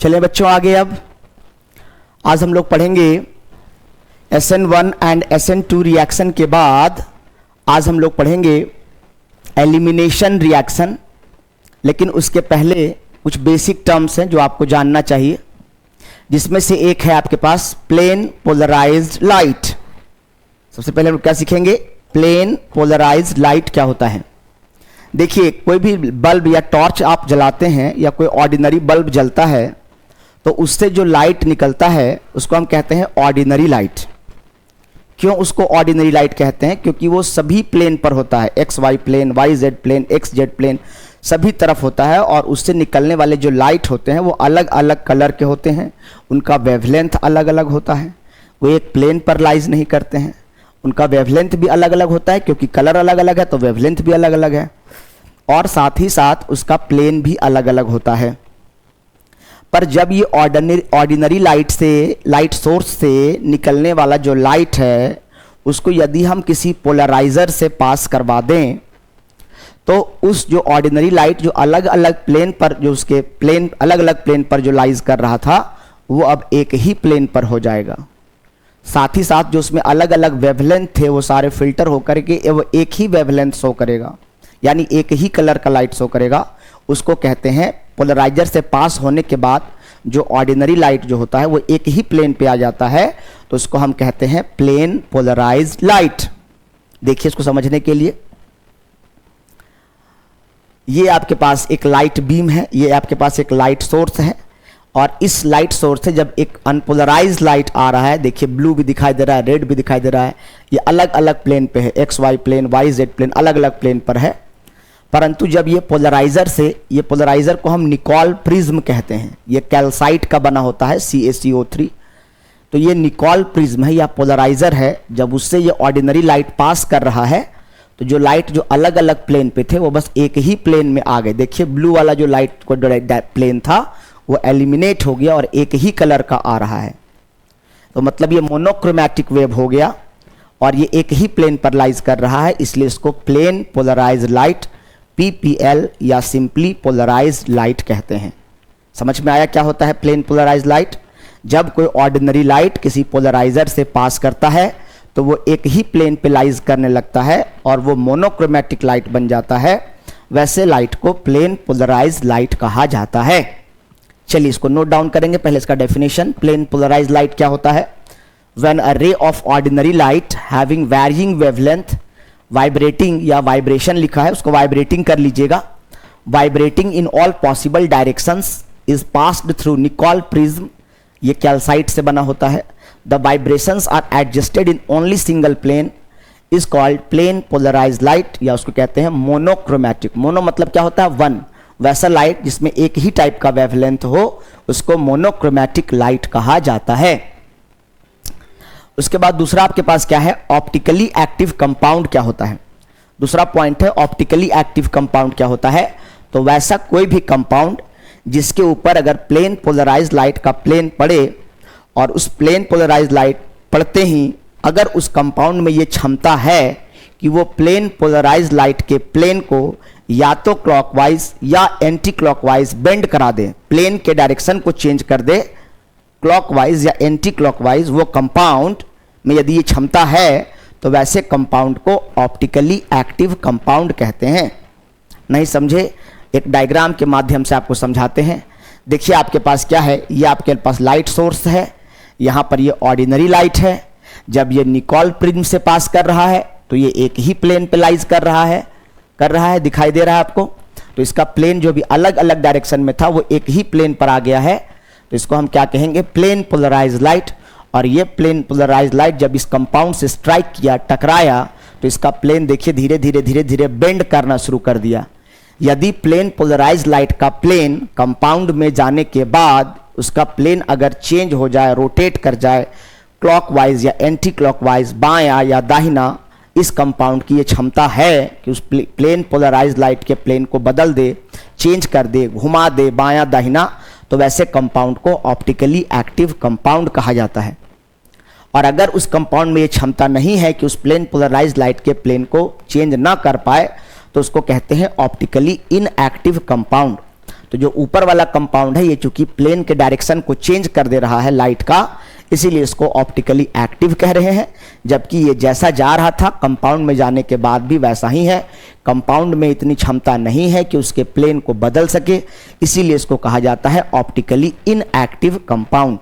चलें बच्चों आगे। अब आज हम लोग पढ़ेंगे SN1 एंड SN2 रिएक्शन के बाद आज हम लोग पढ़ेंगे एलिमिनेशन रिएक्शन। लेकिन उसके पहले कुछ बेसिक टर्म्स हैं जो आपको जानना चाहिए, जिसमें से एक है आपके पास प्लेन पोलराइज्ड लाइट। सबसे पहले हम क्या सीखेंगे, प्लेन पोलराइज्ड लाइट क्या होता है। देखिए, कोई भी बल्ब या टॉर्च आप जलाते हैं या कोई ऑर्डिनरी बल्ब जलता है तो उससे जो लाइट निकलता है उसको हम कहते हैं ऑर्डिनरी लाइट। क्यों उसको ऑर्डिनरी लाइट कहते हैं? क्योंकि वो सभी प्लेन पर होता है, X Y plane, Y Z plane, X Z plane, सभी तरफ होता है। और उससे निकलने वाले जो लाइट होते हैं वो अलग अलग कलर के होते हैं, उनका वेवलेंथ अलग अलग होता है। वो एक प्लेन पर लाइज नहीं करते हैं, उनका वेवलेंथ भी अलग अलग होता है क्योंकि कलर अलग अलग है तो वेवलेंथ भी अलग अलग है, और साथ ही साथ उसका प्लेन भी अलग अलग होता है। पर जब ये ऑर्डिनरी लाइट सोर्स से निकलने वाला जो लाइट है उसको यदि हम किसी पोलराइजर से पास करवा दें तो उस जो ऑर्डिनरी लाइट जो अलग अलग प्लेन पर, जो उसके प्लेन अलग अलग प्लेन पर जो लाइज कर रहा था वो अब एक ही प्लेन पर हो जाएगा। साथ ही साथ जो उसमें अलग अलग वेवलेंथ थे वो सारे फिल्टर होकर के वो एक ही वेवलेंथ शो करेगा, यानी एक ही कलर का लाइट शो करेगा। उसको कहते हैं, पोलराइजर से पास होने के बाद जो ऑर्डिनरी लाइट जो होता है वो एक ही प्लेन पे आ जाता है तो उसको हम कहते हैं प्लेन पोलराइज्ड लाइट। देखिए इसको समझने के लिए, ये आपके पास एक लाइट बीम है, ये आपके पास एक लाइट सोर्स है, और इस लाइट सोर्स से जब एक अनपोलराइज्ड लाइट आ रहा है, देखिए ब्लू भी दिखाई दे रहा है, रेड भी दिखाई दे रहा है, ये अलग अलग प्लेन पे है, X Y plane, Y Z plane, अलग अलग प्लेन पर है। परंतु जब ये पोलराइजर को हम निकॉल प्रिज्म कहते हैं, ये कैल्साइट का बना होता है CaCO3, तो ये निकॉल प्रिज्म है या पोलराइजर है। जब उससे ये ऑर्डिनरी लाइट पास कर रहा है तो जो लाइट जो अलग अलग प्लेन पे थे वो बस एक ही प्लेन में आ गए। देखिए ब्लू वाला जो लाइट को प्लेन था वो एलिमिनेट हो गया और एक ही कलर का आ रहा है, तो मतलब ये मोनोक्रोमैटिक वेव हो गया और ये एक ही प्लेन पर लाइज कर रहा है, इसलिए इसको प्लेन पोलराइज्ड लाइट PPL या सिंपली पोलराइज्ड लाइट कहते हैं। समझ में आया क्या होता है प्लेन पोलराइज्ड लाइट? जब कोई ऑर्डिनरी लाइट किसी पोलराइजर से पास करता है तो वो एक ही प्लेन पे लाइज करने लगता है और वो मोनोक्रोमैटिक लाइट बन जाता है। वैसे लाइट को प्लेन पोलराइज्ड लाइट कहा जाता है। चलिए इसको नोट डाउन करेंगे। पहले इसका डेफिनेशन, प्लेन पोलराइज्ड लाइट क्या होता है? When a ray of ordinary light having varying wavelength, vibrating या वाइब्रेशन लिखा है उसको वाइब्रेटिंग कर लीजिएगा, vibrating in all possible directions is passed through Nicol prism, ये कैल्साइट से बना होता है। The vibrations are adjusted in only single plane is called plane polarised light, या उसको कहते हैं मोनोक्रोमैटिक। मोनो मतलब क्या होता है? वन। वैसा लाइट जिसमें एक ही टाइप का वेवलेंथ हो उसको मोनोक्रोमैटिक लाइट कहा जाता है। उसके बाद दूसरा आपके पास क्या है, ऑप्टिकली एक्टिव कंपाउंड क्या होता है? दूसरा पॉइंट है ऑप्टिकली एक्टिव कंपाउंड क्या होता है। तो वैसा कोई भी कंपाउंड जिसके ऊपर अगर प्लेन पोलराइज्ड लाइट का प्लेन पड़े और उस प्लेन पोलराइज्ड लाइट पड़ते ही अगर उस कंपाउंड में ये क्षमता है कि वो प्लेन पोलराइज्ड लाइट के प्लेन को या तो क्लॉकवाइज या एंटी क्लॉकवाइज बेंड करा दे, प्लेन के डायरेक्शन को चेंज कर दे क्लॉकवाइज या एंटी क्लॉकवाइज, वो कंपाउंड में यदि ये क्षमता है तो वैसे कंपाउंड को ऑप्टिकली एक्टिव कंपाउंड कहते हैं। नहीं समझे? एक डायग्राम के माध्यम से आपको समझाते हैं। देखिए आपके पास क्या है, ये आपके पास लाइट सोर्स है, यहाँ पर ये ऑर्डिनरी लाइट है। जब ये निकॉल प्रिज्म से पास कर रहा है तो ये एक ही प्लेन पे लाइज कर रहा है, दिखाई दे रहा है आपको। तो इसका प्लेन जो भी अलग अलग डायरेक्शन में था वो एक ही प्लेन पर आ गया है, तो इसको हम क्या कहेंगे, प्लेन पोलराइज्ड लाइट। और ये प्लेन पोलराइज्ड लाइट जब इस कंपाउंड से स्ट्राइक किया, टकराया, तो इसका प्लेन देखिए धीरे धीरे बेंड करना शुरू कर दिया। यदि प्लेन पोलराइज्ड लाइट का प्लेन कंपाउंड में जाने के बाद उसका प्लेन अगर चेंज हो जाए, रोटेट कर जाए क्लॉकवाइज या एंटी क्लॉकवाइज, बायां या दाहिना, इस कंपाउंड की ये क्षमता है कि उस प्लेन पोलराइज्ड लाइट के प्लेन को बदल दे, चेंज कर दे, घुमा दे बायां दाहिना, तो वैसे कंपाउंड को ऑप्टिकली एक्टिव कंपाउंड कहा जाता है। और अगर उस कंपाउंड में ये क्षमता नहीं है कि उस प्लेन पोलराइज्ड लाइट के प्लेन को चेंज ना कर पाए तो उसको कहते हैं ऑप्टिकली इनएक्टिव कंपाउंड। तो जो ऊपर वाला कंपाउंड है ये चूंकि प्लेन के डायरेक्शन को चेंज कर दे रहा है लाइट का, इसीलिए इसको ऑप्टिकली एक्टिव कह रहे हैं। जबकि ये जैसा जा रहा था कंपाउंड में जाने के बाद भी वैसा ही है। कंपाउंड में इतनी क्षमता नहीं है कि उसके प्लेन को बदल सके, इसीलिए इसको कहा जाता है ऑप्टिकली इनएक्टिव कंपाउंड।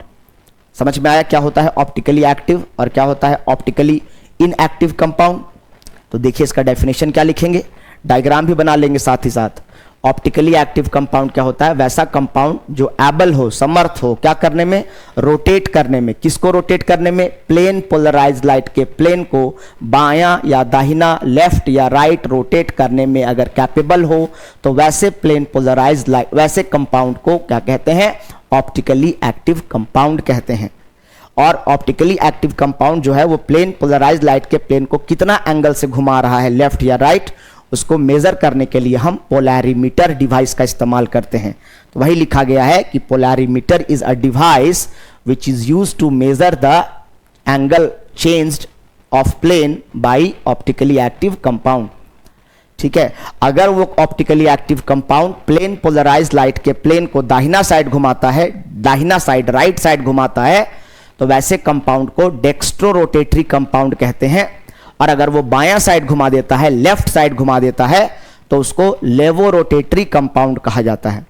समझ में आया क्या होता है ऑप्टिकली एक्टिव और क्या होता है ऑप्टिकली इनएक्टिव कंपाउंड? तो देखिए इसका डेफिनेशन क्या लिखेंगे, डायग्राम भी बना लेंगे साथ ही साथ। ऑप्टिकली एक्टिव कंपाउंड क्या होता है? वैसा कंपाउंड जो एबल हो, समर्थ हो क्या करने में? रोटेट करने में। किसको रोटेट करने में? प्लेन पोलराइज लाइट के प्लेन को बायां या दाहिना, लेफ्ट या राइट रोटेट करने में अगर कैपेबल हो तो वैसे प्लेन पोलराइज लाइट, वैसे कंपाउंड को क्या कहते हैं? ऑप्टिकली एक्टिव कंपाउंड कहते हैं। और ऑप्टिकली एक्टिव कंपाउंड जो है वो प्लेन पोलराइज लाइट के प्लेन को कितना एंगल से घुमा रहा है, लेफ्ट या राइट, उसको मेजर करने के लिए हम पोलैरीमीटर डिवाइस का इस्तेमाल करते हैं। तो वही लिखा गया है कि polarimeter is a device which is used to measure the angle changed of plane by optically active compound. ठीक है, अगर वो optically active compound plane polarise light के प्लेन को दाहिना साइड घुमाता है, दाहिना साइड राइट साइड घुमाता है, तो वैसे कंपाउंड को डेक्स्ट्रो रोटेटरी कंपाउंड कहते हैं। और अगर वो बायां साइड घुमा देता है, लेफ्ट साइड घुमा देता है, तो उसको लेवो रोटेटरी कंपाउंड कहा जाता है।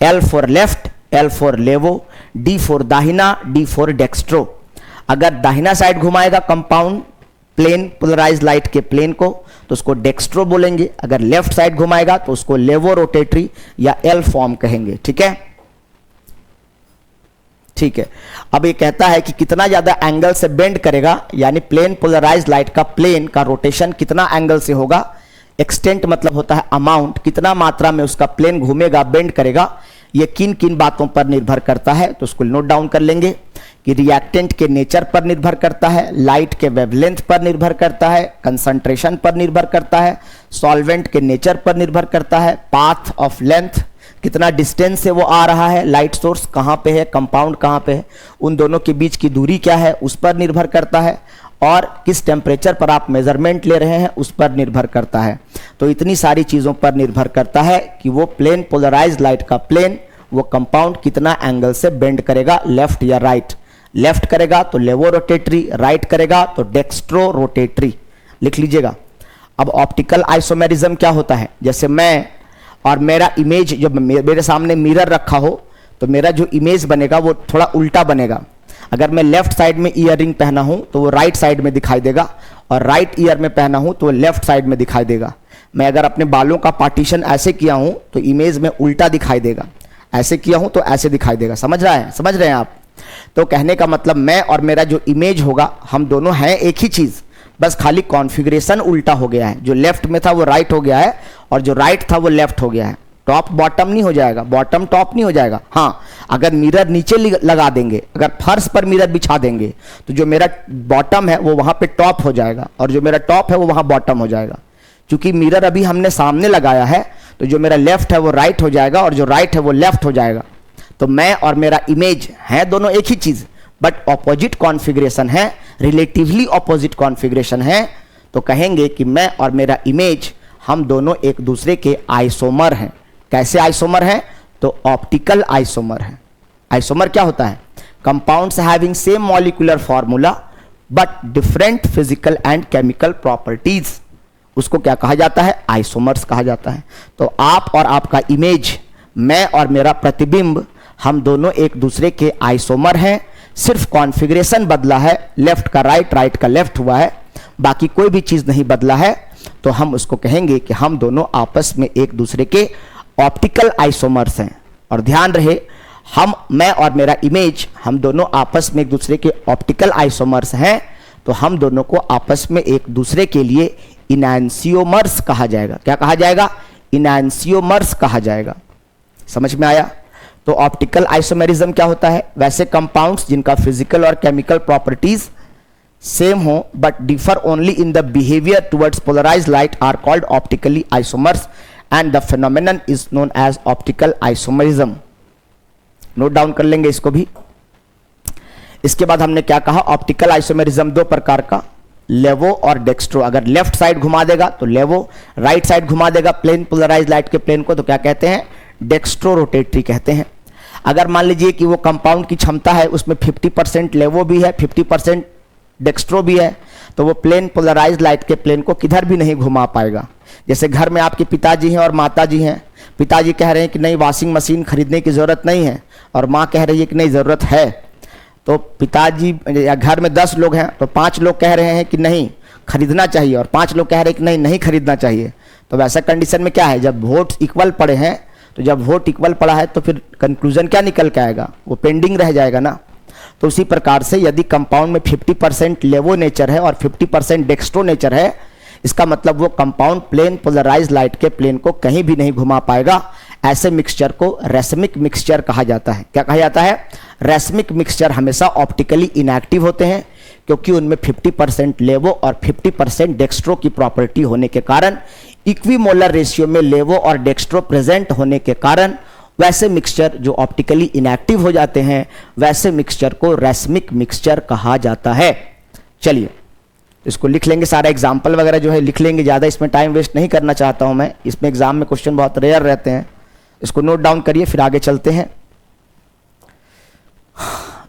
L for left, L for लेवो, डी फॉर दाहिना, डी फॉर डेक्स्ट्रो। अगर दाहिना साइड घुमाएगा कंपाउंड प्लेन पोलराइज लाइट के प्लेन को तो उसको डेक्स्ट्रो बोलेंगे, अगर लेफ्ट साइड घुमाएगा तो उसको लेवो रोटेटरी या एल फॉर्म कहेंगे। ठीक है, ठीक है। अब ये कहता है कि कितना ज्यादा एंगल से बेंड करेगा, यानी प्लेन पोलराइज लाइट का प्लेन का रोटेशन कितना एंगल से होगा। एक्सटेंट मतलब होता है अमाउंट, कितना मात्रा में उसका प्लेन घूमेगा, बेंड करेगा, ये किन किन बातों पर निर्भर करता है। तो उसको नोट डाउन कर लेंगे कि रिएक्टेंट के नेचर पर निर्भर करता है, लाइट के वेवलेंथ पर निर्भर करता है, कंसंट्रेशन पर निर्भर करता है, सॉल्वेंट के नेचर पर निर्भर करता है, पाथ ऑफ लेंथ, कितना डिस्टेंस से वो आ रहा है, लाइट सोर्स कहाँ पे है, कंपाउंड कहाँ पे है, उन दोनों के बीच की दूरी क्या है उस पर निर्भर करता है, और किस टेम्परेचर पर आप मेजरमेंट ले रहे हैं उस पर निर्भर करता है। तो इतनी सारी चीज़ों पर निर्भर करता है कि वो प्लेन पोलराइज लाइट का प्लेन, वो कंपाउंड कितना एंगल से बेंड करेगा, लेफ्ट या राइट। लेफ्ट करेगा तो लेवो रोटेटरी, राइट करेगा तो डेक्स्ट्रो रोटेटरी। लिख लीजिएगा। अब ऑप्टिकल आइसोमेरिज्म क्या होता है? जैसे मैं और मेरा इमेज, जब मेरे सामने मिरर रखा हो तो मेरा जो इमेज बनेगा वो थोड़ा उल्टा बनेगा। अगर मैं लेफ्ट साइड में ईयर रिंग पहना हूं तो वो राइट साइड में दिखाई देगा, और राइट ईयर में पहना हूं तो वो लेफ्ट साइड में दिखाई देगा। मैं अगर अपने बालों का पार्टीशन ऐसे किया हूं तो इमेज में उल्टा दिखाई देगा, ऐसे किया हूं तो ऐसे दिखाई देगा। समझ रहे हैं आप? तो कहने का मतलब मैं और मेरा जो इमेज होगा, हम दोनों हैं एक ही चीज, बस खाली कॉन्फ़िगरेशन उल्टा हो गया है। जो लेफ्ट में था वो राइट हो गया है, और जो राइट था वो लेफ्ट हो गया है। टॉप बॉटम नहीं हो जाएगा, बॉटम टॉप नहीं हो जाएगा। हाँ, अगर मिरर नीचे लगा देंगे, अगर फर्श पर मिरर बिछा देंगे तो जो मेरा बॉटम है वो वहां पे टॉप हो जाएगा, और जो मेरा टॉप है वो वहां बॉटम हो जाएगा। क्योंकि मिरर अभी हमने सामने लगाया है तो जो मेरा लेफ्ट है वो राइट हो जाएगा, और जो राइट है वो लेफ्ट हो जाएगा। तो मैं और मेरा इमेज है दोनों एक ही चीज, बट ऑपोजिट कॉन्फ़िगरेशन है, रिलेटिवली ऑपोजिट कॉन्फ़िगरेशन है। तो कहेंगे कि मैं और मेरा इमेज, हम दोनों एक दूसरे के आइसोमर हैं। कैसे आइसोमर हैं? तो ऑप्टिकल आइसोमर हैं। आइसोमर क्या होता है? Compounds having same molecular formula but different physical and chemical properties, उसको क्या कहा जाता है? आइसोमर्स कहा जाता है। तो आप और आपका इमेज, मैं और मेरा प्रतिबिंब, हम दोनों एक दूसरे के आइसोमर हैं। सिर्फ कॉन्फ़िगरेशन बदला है, लेफ्ट का राइट, राइट का लेफ्ट हुआ है, बाकी कोई भी चीज़ नहीं बदला है। तो हम उसको कहेंगे कि हम दोनों आपस में एक दूसरे के ऑप्टिकल आइसोमर्स हैं। और ध्यान रहे, मैं और मेरा इमेज, हम दोनों आपस में एक दूसरे के ऑप्टिकल आइसोमर्स हैं। तो हम दोनों को आपस में एक दूसरे के लिए इनैंसियोमर्स कहा जाएगा। क्या कहा जाएगा? इनैंसियोमर्स कहा जाएगा। समझ में आया? तो ऑप्टिकल आइसोमेरिज्म क्या होता है? वैसे कंपाउंड्स जिनका फिजिकल और केमिकल प्रॉपर्टीज सेम हो but differ only in the behaviour towards polarised light are called optically isomers, and the phenomenon is known as optical isomerism. Note down कर लेंगे इसको भी। इसके बाद हमने क्या कहा? ऑप्टिकल आइसोमेरिज्म दो प्रकार का, लेवो और डेक्स्ट्रो। अगर लेफ्ट साइड घुमा देगा तो लेवो, राइट साइड घुमा देगा प्लेन पोलराइज्ड लाइट के प्लेन को तो क्या कहते हैं? डेक्स्ट्रो रोटेटरी कहते हैं। अगर मान लीजिए कि वो कंपाउंड की क्षमता है उसमें 50% लेवो भी है, 50% डेक्स्ट्रो भी है, तो वो प्लेन पोलराइज लाइट के प्लेन को किधर भी नहीं घुमा पाएगा। जैसे घर में आपके पिताजी हैं और माताजी हैं, पिताजी कह रहे हैं कि नहीं वॉशिंग मशीन खरीदने की ज़रूरत नहीं है, और माँ कह रही है कि नहीं ज़रूरत है, तो पिताजी या घर में 10 लोग हैं तो 5 लोग कह रहे हैं कि नहीं खरीदना चाहिए और 5 लोग कह रहे हैं कि नहीं नहीं खरीदना चाहिए। तो वैसा कंडीशन में क्या है, जब वोट इक्वल पड़े हैं, तो जब वोट इक्वल पड़ा है तो फिर कंक्लूजन क्या निकल के आएगा, वो पेंडिंग रह जाएगा ना। तो उसी प्रकार से यदि कंपाउंड में 50% लेवो नेचर है और 50% डेक्स्ट्रो नेचर है, इसका मतलब वो कंपाउंड प्लेन पोलराइज लाइट के प्लेन को कहीं भी नहीं घुमा पाएगा। ऐसे मिक्सचर को रेसमिक मिक्सचर कहा जाता है। क्या कहा जाता है? रेसमिक मिक्सचर हमेशा ऑप्टिकली इनएक्टिव होते हैं, क्योंकि उनमें 50% लेवो और 50% डेक्स्ट्रो की प्रॉपर्टी होने के कारण, इक्विमोलर रेशियो में लेवो और डेक्स्ट्रो प्रेजेंट होने के कारण वैसे मिक्सचर जो ऑप्टिकली इनएक्टिव हो जाते हैं, वैसे मिक्सचर को रेसमिक मिक्सचर कहा जाता है। चलिए इसको लिख लेंगे, सारा एग्जाम्पल वगैरह जो है लिख लेंगे, ज़्यादा इसमें टाइम वेस्ट नहीं करना चाहता हूं मैं। इसमें एग्जाम में क्वेश्चन बहुत रेयर रहते हैं, इसको नोट डाउन करिए फिर आगे चलते हैं।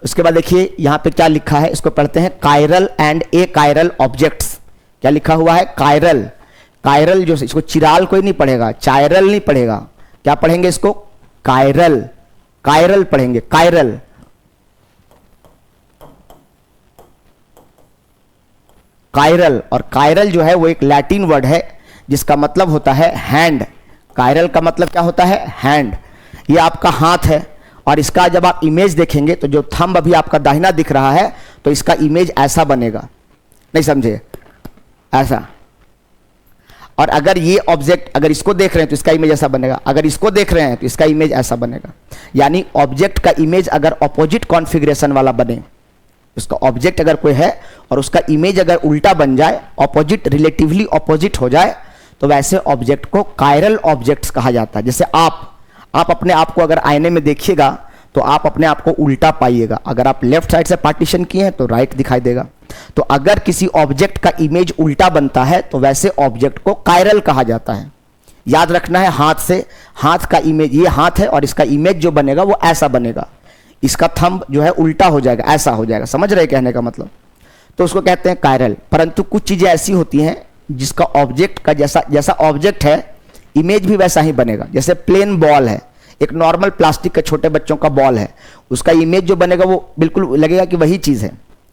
उसके बाद देखिए यहाँ पे क्या लिखा है, इसको पढ़ते हैं। Chiral and A chiral objects. क्या लिखा हुआ है? कायरल। कायरल जो, इसको चिराल कोई नहीं पढ़ेगा, चायरल नहीं पढ़ेगा, क्या पढ़ेंगे इसको? कायरल। कायरल पढ़ेंगे, कायरल। कायरल, और कायरल जो है वो एक लैटिन वर्ड है जिसका मतलब होता है हैंड। कायरल का मतलब क्या होता है? हैंड। ये आपका हाथ है, और इसका जब आप इमेज देखेंगे तो जो थंब अभी आपका दाहिना दिख रहा है, तो इसका इमेज ऐसा बनेगा, नहीं समझे? ऐसा। और अगर ये ऑब्जेक्ट, अगर इसको देख रहे हैं तो इसका इमेज ऐसा बनेगा, अगर इसको देख रहे हैं तो इसका इमेज ऐसा बनेगा। यानी ऑब्जेक्ट का इमेज अगर ऑपोजिट कॉन्फ़िगरेशन वाला बने, उसका ऑब्जेक्ट अगर कोई है और उसका इमेज अगर उल्टा बन जाए, ऑपोजिट, रिलेटिवली ऑपोजिट हो जाए, तो वैसे ऑब्जेक्ट को कायरल ऑब्जेक्ट्स कहा जाता है। जैसे आप अपने आप को अगर आईने में देखिएगा तो आप अपने आप को उल्टा पाइएगा। अगर आप लेफ्ट साइड से पार्टीशन किए हैं तो राइट दिखाई देगा। तो अगर किसी ऑब्जेक्ट का इमेज उल्टा बनता है तो वैसे ऑब्जेक्ट को कायरल कहा जाता है। याद रखना है, हाथ से, हाथ का इमेज, ये हाथ है और इसका इमेज जो बनेगा वो ऐसा बनेगा, इसका थंब जो है उल्टा हो जाएगा, ऐसा हो जाएगा। समझ रहे कहने का मतलब? तो उसको कहते हैं कायरल। परंतु कुछ चीजें ऐसी होती हैं जिसका ऑब्जेक्ट का जैसा ऑब्जेक्ट है, इमेज भी वैसा ही बनेगा। जैसे प्लेन बॉल है, एक नॉर्मल प्लास्टिक का छोटे बच्चों का बॉल है, उसका इमेज जो बनेगा वो बिल्कुल लगेगा कि वही चीज है,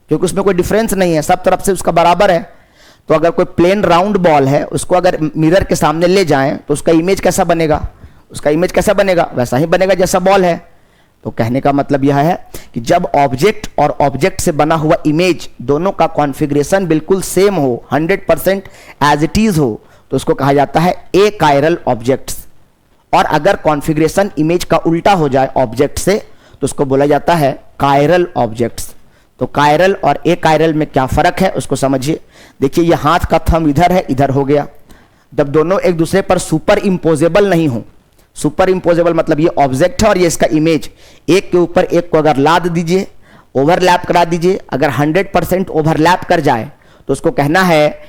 क्योंकि उसमें कोई डिफरेंस नहीं है, सब तरफ से उसका बराबर है। तो अगर कोई प्लेन राउंड बॉल है, उसको अगर मिरर के सामने ले जाएं तो उसका इमेज कैसा बनेगा? उसका इमेज कैसा बनेगा? वैसा ही बनेगा जैसा बॉल है। तो कहने का मतलब यह है कि जब ऑब्जेक्ट और ऑब्जेक्ट से बना हुआ इमेज दोनों का कॉन्फ़िगरेशन बिल्कुल सेम हो, 100% एज इट इज हो, तो उसको कहा जाता है ए कायरल ऑब्जेक्ट्स। और अगर कॉन्फ़िगरेशन इमेज का उल्टा हो जाए ऑब्जेक्ट से, तो उसको बोला जाता है कायरल ऑब्जेक्ट्स। तो कायरल और ए कायरल में क्या फर्क है उसको समझिए। देखिए ये हाथ का थंब इधर है, इधर हो गया। जब दोनों एक दूसरे पर सुपर इम्पोजेबल नहीं हो, सुपर इम्पोजेबल मतलब ये ऑब्जेक्ट है और ये इसका इमेज, एक के ऊपर एक को अगर लाद दीजिए, ओवरलैप करा दीजिए, अगर 100% ओवरलैप कर जाए तो उसको कहना है,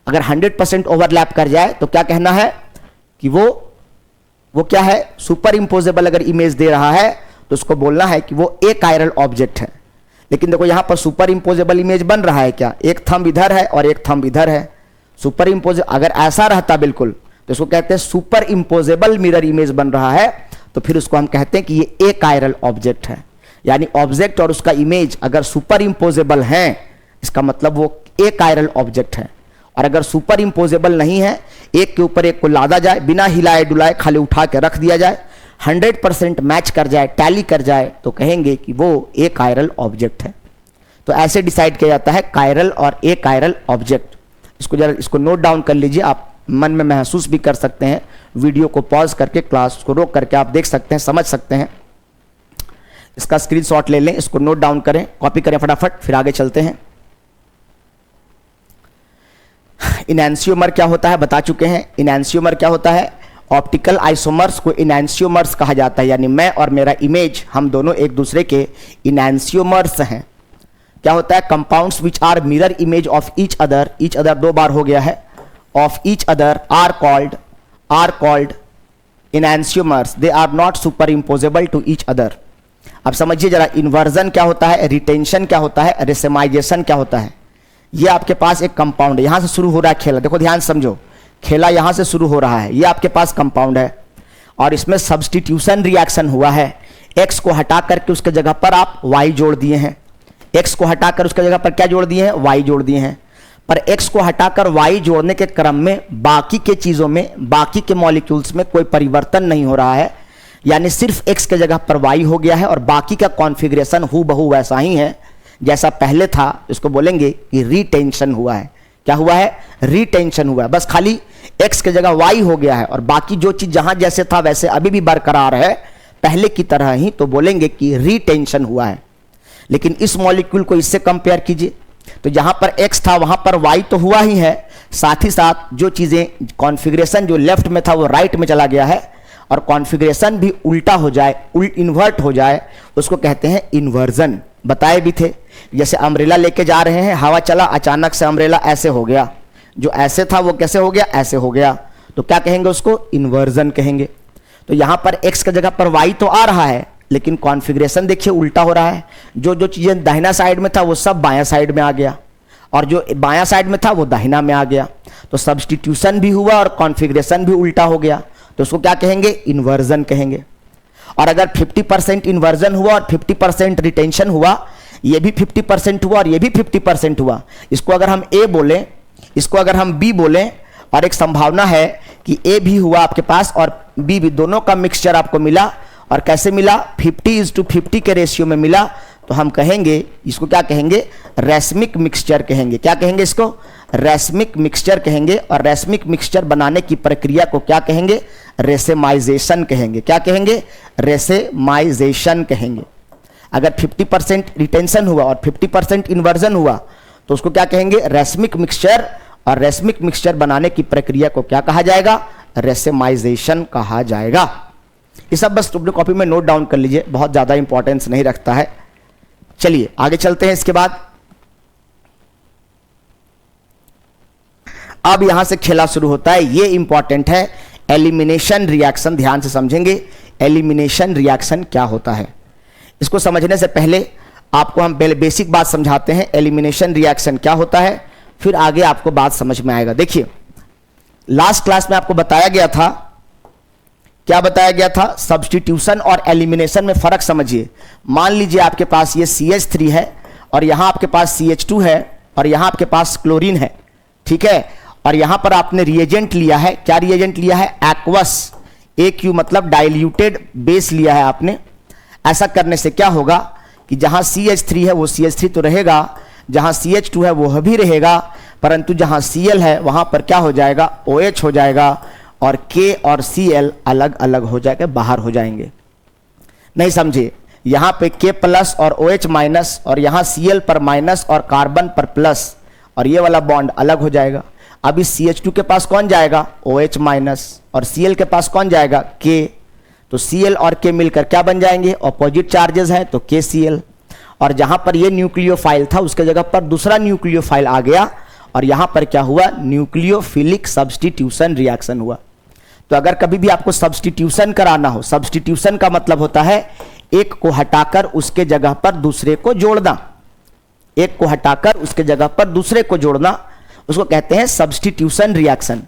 अगर 100% ओवरलैप कर जाए तो क्या कहना है कि वो क्या है? सुपर इम्पोजेबल अगर इमेज दे रहा है तो उसको बोलना है कि वो ए कायरल ऑब्जेक्ट है। लेकिन देखो यहां पर सुपर इम्पोजेबल इमेज बन रहा है क्या? एक थंब इधर है और एक थंब इधर है। सुपर इम्पोजेबल अगर ऐसा रहता बिल्कुल तो इसको कहते हैं सुपर इम्पोजेबल मिरर इमेज बन रहा है, तो फिर उसको हम कहते हैं कि ये ए कायरल ऑब्जेक्ट है। यानी ऑब्जेक्ट और उसका इमेज अगर सुपर इम्पोजेबल है, इसका मतलब वो ए कायरल ऑब्जेक्ट है। और अगर सुपर इम्पोजेबल नहीं है, एक के ऊपर एक को लादा जाए, बिना हिलाए डुलाए खाली उठा के रख दिया जाए, 100% मैच कर जाए, टैली कर जाए, तो कहेंगे कि वो ए कायरल ऑब्जेक्ट है। तो ऐसे डिसाइड किया जाता है कायरल और ए कायरल ऑब्जेक्ट। इसको जरा इसको नोट डाउन कर लीजिए, आप मन में महसूस भी कर सकते हैं। वीडियो को पॉज करके, क्लास को रोक करके आप देख सकते हैं, समझ सकते हैं। इसका स्क्रीनशॉट ले लें, इसको नोट डाउन करें, कॉपी करें फटाफट, फिर आगे चलते हैं। इनैंसियोमर क्या होता है बता चुके हैं। इनैंसियोमर क्या होता है? ऑप्टिकल आइसोमर्स को इनैंसियोमर्स कहा जाता है। यानी मैं और मेरा इमेज, हम दोनों एक दूसरे के इनैंसियोमर्स हैं। क्या होता है? Compounds which are mirror image of each other 2 बार हो गया है, of each other are called enantiomers, they are not superimposable to each other. अब समझिए जरा, इन्वर्जन क्या होता है, रिटेंशन क्या होता है, रेसेमाइजेशन क्या होता है। ये आपके पास एक कंपाउंड है, यहां से शुरू हो रहा है खेला, देखो ध्यान समझो, खेला यहां से शुरू हो रहा है, ये आपके पास कंपाउंड है और इसमें सब्स्टिट्यूशन रिएक्शन हुआ है। एक्स को हटा करके उसके जगह पर आप वाई जोड़ दिए हैं, एक्स को हटाकर उसके जगह पर क्या जोड़ दिए हैं, वाई जोड़ दिए हैं। पर एक्स को हटाकर वाई जोड़ने के क्रम में बाकी के चीजों में, बाकी के मॉलिक्यूल्स में कोई परिवर्तन नहीं हो रहा है, यानी सिर्फ एक्स के जगह पर वाई हो गया है और बाकी का कॉन्फ़िगरेशन हूबहू वैसा ही है जैसा पहले था। इसको बोलेंगे कि रिटेंशन हुआ है। क्या हुआ है, रिटेंशन हुआ है, बस खाली एक्स के जगह वाई हो गया है और बाकी जो चीज जहां जैसे था वैसे अभी भी बरकरार है, पहले की तरह ही, तो बोलेंगे कि रिटेंशन हुआ है। लेकिन इस मॉलिक्यूल को इससे कंपेयर कीजिए, तो जहां पर एक्स था वहां पर वाई तो हुआ ही है, साथ ही साथ जो चीजें कॉन्फ़िगरेशन जो लेफ्ट में था वो राइट में चला गया है और कॉन्फ़िगरेशन भी उल्टा हो जाए, इन्वर्ट हो जाए, उसको कहते हैं इन्वर्जन। बताए भी थे, जैसे अम्ब्रेला लेके जा रहे हैं, हवा चला, अचानक से अम्ब्रेला ऐसे हो गया, जो ऐसे था वो कैसे हो गया, ऐसे हो गया, तो क्या कहेंगे उसको, इन्वर्जन कहेंगे। तो यहां पर एक्स की जगह पर वाई तो आ रहा है लेकिन कॉन्फ़िगरेशन देखिए उल्टा हो रहा है, जो जो चीजें दाहिना साइड में था वो सब बायां साइड में आ गया और जो बायां साइड में था वो दाहिना में आ गया, तो सब्स्टिट्यूशन भी हुआ और कॉन्फ़िगरेशन भी उल्टा हो गया, तो उसको क्या कहेंगे, इन्वर्जन कहेंगे। और अगर 50% इन्वर्जन हुआ और 50% रिटेंशन हुआ, ये भी 50% हुआ और ये भी 50% हुआ, इसको अगर हम ए बोलें, इसको अगर हम बी बोलें, और एक संभावना है कि ए भी हुआ आपके पास और बी भी, दोनों का मिक्सचर आपको मिला, और कैसे मिला, 50:50 के रेशियो में मिला, तो हम कहेंगे इसको, क्या कहेंगे, रेसमिक मिक्सचर कहेंगे। क्या कहेंगे इसको, रेसमिक मिक्सचर कहेंगे। और रेसमिक मिक्सचर बनाने की प्रक्रिया को क्या कहेंगे, रेसेमाइजेशन कहेंगे। क्या कहेंगे, रेसेमाइजेशन कहेंगे। अगर 50% रिटेंशन हुआ और 50% इन्वर्जन हुआ तो उसको क्या कहेंगे, रेसमिक मिक्सचर, और रेसमिक मिक्सचर बनाने की प्रक्रिया को क्या कहा जाएगा, रेसेमाइजेशन कहा जाएगा। ये सब बस अपनी कॉपी में नोट डाउन कर लीजिए, बहुत ज्यादा इंपॉर्टेंस नहीं रखता है। चलिए आगे चलते हैं। इसके बाद अब यहां से खेला शुरू होता है, ये इंपॉर्टेंट है, एलिमिनेशन रिएक्शन। ध्यान से समझेंगे एलिमिनेशन रिएक्शन क्या होता है। इसको समझने से पहले आपको हम पहले बेसिक बात समझाते हैं, एलिमिनेशन रिएक्शन क्या होता है, फिर आगे आपको बात समझ में आएगा। देखिए लास्ट क्लास में आपको बताया गया था, क्या बताया गया था, सब्स्टिट्यूशन और एलिमिनेशन में फर्क समझिए। मान लीजिए आपके पास ये CH3 है और यहां आपके पास CH2 है और यहां आपके पास क्लोरीन है, ठीक है, और यहां पर आपने रिएजेंट लिया है, क्या रिएजेंट लिया है, एक्वस, AQ मतलब डाइल्यूटेड बेस लिया है आपने। ऐसा करने से क्या होगा कि जहां CH3 है वो CH3 तो रहेगा, जहां CH2 है वो भी रहेगा, परंतु जहां Cl है वहां पर क्या हो जाएगा, OH हो जाएगा और K और Cl अलग अलग हो जाएगा, बाहर हो जाएंगे। नहीं समझे, यहां पे K प्लस और OH माइनस और यहां Cl पर माइनस और कार्बन पर प्लस, और ये वाला बॉन्ड अलग हो जाएगा। अब इस CH2 के पास कौन जाएगा, OH माइनस, और Cl के पास कौन जाएगा, K, तो Cl और K मिलकर क्या बन जाएंगे, ऑपोजिट चार्जेस हैं तो KCl। और जहां पर ये न्यूक्लियोफाइल था उसके जगह पर दूसरा न्यूक्लियोफाइल आ गया और यहां पर क्या हुआ, न्यूक्लियोफिलिक सब्स्टिट्यूशन रिएक्शन हुआ। तो अगर कभी भी आपको सब्स्टिट्यूशन कराना हो, सब्स्टिट्यूशन का मतलब होता है एक को हटाकर उसके जगह पर दूसरे को जोड़ना, एक को हटाकर उसके जगह पर दूसरे को जोड़ना, उसको कहते हैं सब्स्टिट्यूशन रिएक्शन।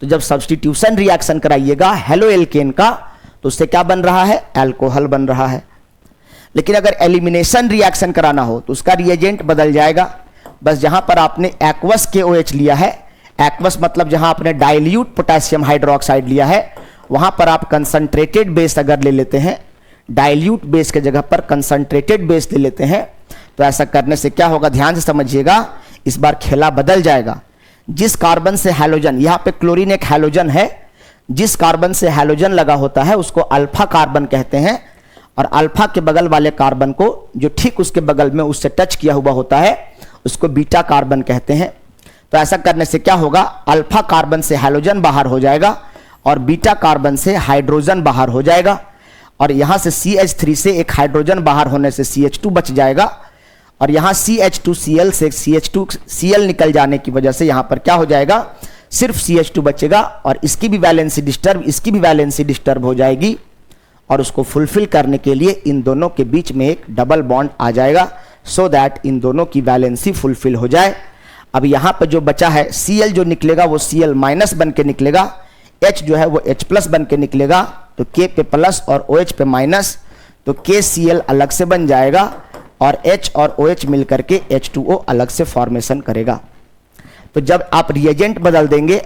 तो जब सब्स्टिट्यूशन रिएक्शन कराइएगा हेलो एल्केन का, तो उससे क्या बन रहा है, अल्कोहल बन रहा है। लेकिन अगर एलिमिनेशन रिएक्शन कराना हो तो उसका रिएजेंट बदल जाएगा, बस जहां पर आपने एक्वस KOH लिया है, एक्वस मतलब जहां आपने डाइल्यूट पोटेशियम हाइड्रोक्साइड लिया है, वहां पर आप कंसंट्रेटेड बेस अगर ले लेते हैं, डाइल्यूट बेस के जगह पर कंसंट्रेटेड बेस ले लेते हैं, तो ऐसा करने से क्या होगा, ध्यान से समझिएगा, इस बार खेला बदल जाएगा। जिस कार्बन से हैलोजन, यहां पे क्लोरीन एक हैलोजन है, जिस कार्बन से हैलोजन लगा होता है उसको अल्फा कार्बन कहते हैं, और अल्फा के बगल वाले कार्बन को जो ठीक उसके बगल में उससे टच किया हुआ होता है उसको बीटा कार्बन कहते हैं। तो ऐसा करने से क्या होगा, अल्फा कार्बन से हैलोजन बाहर हो जाएगा और बीटा कार्बन से हाइड्रोजन बाहर हो जाएगा, और यहां से CH3 से एक हाइड्रोजन बाहर होने से CH2 बच जाएगा, और यहां CH2Cl से CH2Cl निकल जाने की वजह से यहां पर क्या हो जाएगा, सिर्फ CH2 बचेगा और इसकी भी वैलेंसी डिस्टर्ब, इसकी भी वैलेंसी डिस्टर्ब हो जाएगी और उसको फुलफिल करने के लिए इन दोनों के बीच में एक डबल बॉन्ड आ जाएगा सो दैट इन दोनों की वैलेंसी फुलफिल हो जाए। अब यहाँ पर जो बचा है Cl जो निकलेगा वो Cl माइनस बन के निकलेगा, H जो है वो H प्लस बन के निकलेगा, तो K पे प्लस और OH पे माइनस, तो KCl अलग से बन जाएगा और H और OH मिलकर के H2O अलग से फॉर्मेशन करेगा। तो जब आप रिएजेंट बदल देंगे,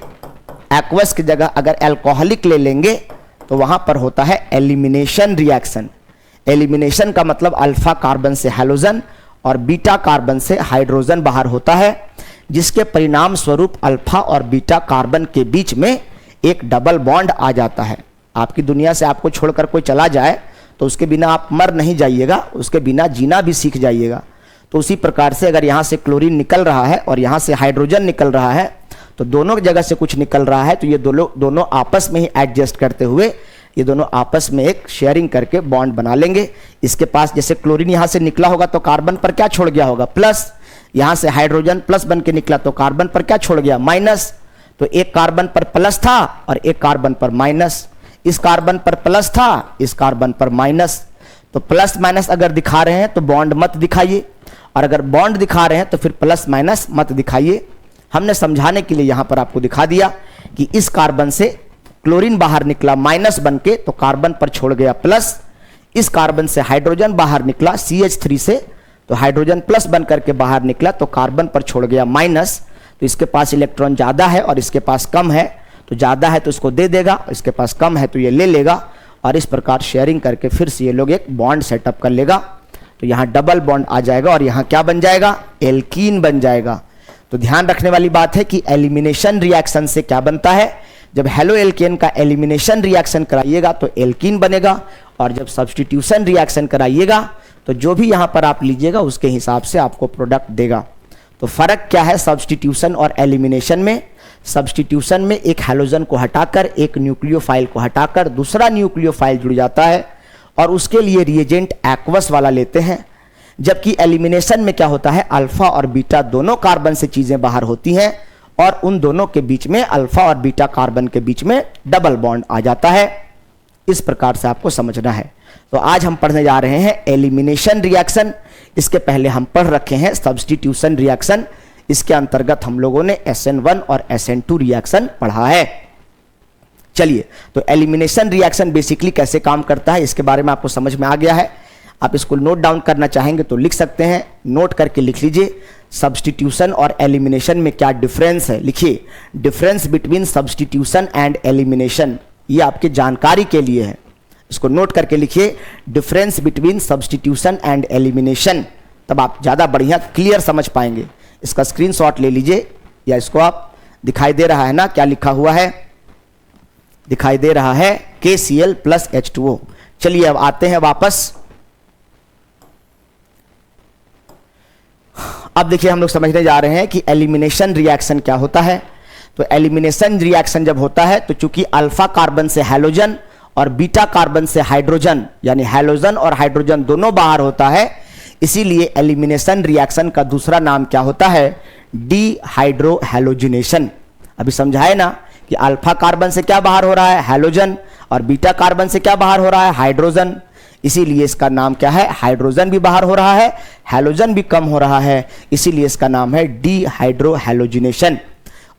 एक्वस की जगह अगर अल्कोहलिक ले लेंगे तो वहां पर होता है एलिमिनेशन रिएक्शन। एलिमिनेशन का मतलब अल्फा कार्बन से हैलोजन और बीटा कार्बन से हाइड्रोजन बाहर होता है, जिसके परिणाम स्वरूप अल्फा और बीटा कार्बन के बीच में एक डबल बॉन्ड आ जाता है। आपकी दुनिया से आपको छोड़कर कोई चला जाए तो उसके बिना आप मर नहीं जाइएगा, उसके बिना जीना भी सीख जाइएगा। तो उसी प्रकार से अगर यहाँ से क्लोरीन निकल रहा है और यहाँ से हाइड्रोजन निकल रहा है, तो दोनों जगह से कुछ निकल रहा है, तो ये दोनों आपस में ही एडजस्ट करते हुए ये दोनों आपस में एक शेयरिंग करके बॉन्ड बना लेंगे। इसके पास जैसे क्लोरीन यहाँ से निकला होगा तो कार्बन पर क्या छोड़ गया होगा, प्लस। यहाँ से हाइड्रोजन प्लस बन के निकला तो कार्बन पर क्या छोड़ गया, माइनस। तो एक कार्बन पर प्लस था और एक कार्बन पर माइनस, इस कार्बन पर प्लस था, इस कार्बन पर माइनस। तो प्लस माइनस अगर दिखा रहे हैं तो बॉन्ड मत दिखाइए, और अगर बॉन्ड दिखा रहे हैं तो फिर प्लस माइनस मत दिखाइए। हमने समझाने के लिए यहां पर आपको दिखा दिया कि इस कार्बन से क्लोरीन बाहर निकला माइनस बन के, तो कार्बन पर छोड़ गया प्लस। इस कार्बन से हाइड्रोजन बाहर निकला CH3 से, तो हाइड्रोजन प्लस बन करके बाहर निकला, तो कार्बन पर छोड़ गया माइनस। तो इसके पास इलेक्ट्रॉन ज्यादा है और इसके पास कम है, तो ज्यादा है तो इसको दे देगा, इसके पास कम है तो ये ले लेगा, और इस प्रकार शेयरिंग करके फिर से ये लोग एक बॉन्ड सेटअप कर लेगा। तो यहाँ डबल बॉन्ड आ जाएगा और यहाँ क्या बन जाएगा, एल्कीन बन जाएगा। तो ध्यान रखने वाली बात है कि एलिमिनेशन रिएक्शन से क्या बनता है, जब हेलो एल्केन का एलिमिनेशन रिएक्शन कराइएगा तो एल्कीन बनेगा, और जब सब्स्टिट्यूशन रिएक्शन कराइएगा तो जो भी यहाँ पर आप लीजिएगा उसके हिसाब से आपको प्रोडक्ट देगा। तो फर्क क्या है सब्स्टिट्यूशन और एलिमिनेशन में। सब्स्टिट्यूशन में एक हैलोजन को हटाकर, एक न्यूक्लियोफाइल को हटाकर दूसरा न्यूक्लियोफाइल जुड़ जाता है और उसके लिए रिएजेंट एक्वस वाला लेते हैं। जबकि एलिमिनेशन में क्या होता है, अल्फा और बीटा दोनों कार्बन से चीजें बाहर होती हैं और उन दोनों के बीच में, अल्फा और बीटा कार्बन के बीच में डबल बॉन्ड आ जाता है। इस प्रकार से आपको समझना है। तो आज हम पढ़ने जा रहे हैं एलिमिनेशन रिएक्शन। इसके पहले हम पढ़ रखे हैं सब्स्टिट्यूशन रिएक्शन। इसके अंतर्गत हम लोगों ने SN1 और SN2 रिएक्शन पढ़ा है। चलिए, तो एलिमिनेशन रिएक्शन बेसिकली कैसे काम करता है इसके बारे में आपको समझ में आ गया है। आप इसको नोट डाउन करना चाहेंगे तो लिख सकते हैं, नोट करके लिख लीजिए सब्स्टिट्यूशन और एलिमिनेशन में क्या डिफरेंस है। लिखिए, difference between substitution and elimination, ये आपके जानकारी के लिए है। इसको नोट करके लिखिए, difference between substitution and elimination, तब आप ज़्यादा बढ़िया क्लियर समझ पाएंगे। इसका स्क्रीनशॉट ले लीजिए, या इसको आप, दिखाई दे रहा है ना क्या लिखा हुआ है, दिखाई दे रहा है KCl प्लस H2O। चलिए अब आते हैं वापस। अब देखिए हम लोग समझने जा रहे हैं कि एलिमिनेशन रिएक्शन क्या होता है। तो एलिमिनेशन रिएक्शन जब होता है तो चूंकि अल्फा कार्बन से हैलोजन और बीटा कार्बन से हाइड्रोजन, यानी हैलोजन और हाइड्रोजन दोनों बाहर होता है, इसीलिए एलिमिनेशन रिएक्शन का दूसरा नाम क्या होता है, डीहाइड्रोहैलोजिनेशन। अभी समझाए ना कि अल्फा कार्बन से क्या बाहर हो रहा है, हैलोजन, और बीटा कार्बन से क्या बाहर हो रहा है, हाइड्रोजन। इसीलिए इसका नाम क्या है, हाइड्रोजन भी बाहर हो रहा है, हैलोजन भी कम हो रहा है, इसीलिए इसका नाम है डीहाइड्रोहैलोजिनेशन।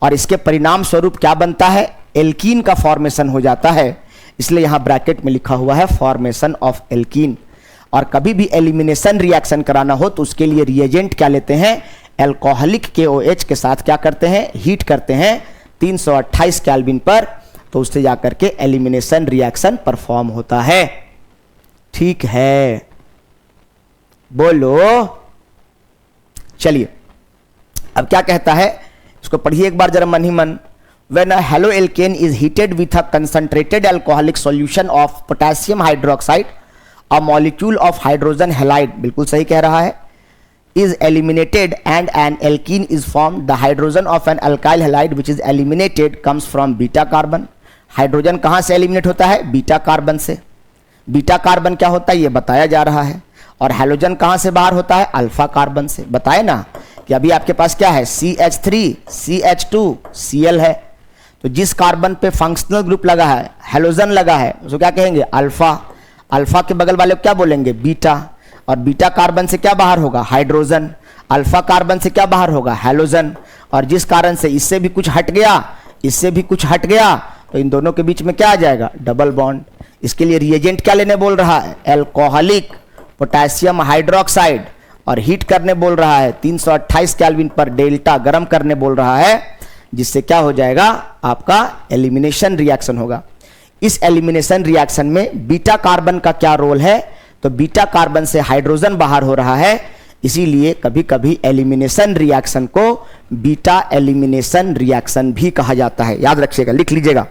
और इसके परिणाम स्वरूप क्या बनता है, एल्कीन का फॉर्मेशन हो जाता है। इसलिए यहां ब्रैकेट में लिखा हुआ है फॉर्मेशन ऑफ एल्कीन। और कभी भी एलिमिनेशन रिएक्शन कराना हो तो उसके लिए रिएजेंट क्या लेते हैं, एल्कोहलिक KOH के साथ क्या करते हैं, हीट करते हैं 328 केल्विन पर, तो उससे जाकर के एलिमिनेशन रिएक्शन परफॉर्म होता है। ठीक है, बोलो। चलिए अब क्या कहता है, इसको पढ़िए एक बार जरा मन ही मन। When a haloalkane is heated with a concentrated alcoholic solution of potassium hydroxide, a molecule of hydrogen halide, बिल्कुल सही कह रहा है, is eliminated and an alkene is formed. The hydrogen of an alkyl halide which is eliminated comes from beta carbon. Hydrogen कहाँ से eliminate होता है, beta carbon से। बीटा कार्बन क्या होता है ये बताया जा रहा है। और हैलोजन कहाँ से बाहर होता है, अल्फा कार्बन से। बताए ना कि अभी आपके पास क्या है, CH3, CH2, Cl है, तो जिस कार्बन पे फंक्शनल ग्रुप लगा है, हेलोजन लगा है, उसको क्या कहेंगे? अल्फा। अल्फा के बगल वाले को क्या बोलेंगे? बीटा। और बीटा कार्बन से क्या बाहर होगा? हाइड्रोजन। अल्फा कार्बन से क्या बाहर होगा? हेलोजन। और जिस कारण से इससे भी कुछ हट गया, इससे भी कुछ हट गया, तो इन दोनों के बीच में क्या आ जाएगा? Double bond. इसके लिए रिएजेंट क्या लेने बोल रहा है? Alcoholic potassium hydroxide. और हीट करने बोल रहा है 328 केल्विन पर डेल्टा, गर्म करने बोल रहा है, जिससे क्या हो जाएगा? आपका एलिमिनेशन रिएक्शन होगा। इस एलिमिनेशन रिएक्शन में बीटा कार्बन का क्या रोल है? तो बीटा कार्बन से हाइड्रोजन बाहर हो रहा है, इसीलिए कभी कभी एलिमिनेशन रिएक्शन को बीटा एलिमिनेशन रिएक्शन भी कहा जाता है। याद रखिएगा, लिख लीजिएगा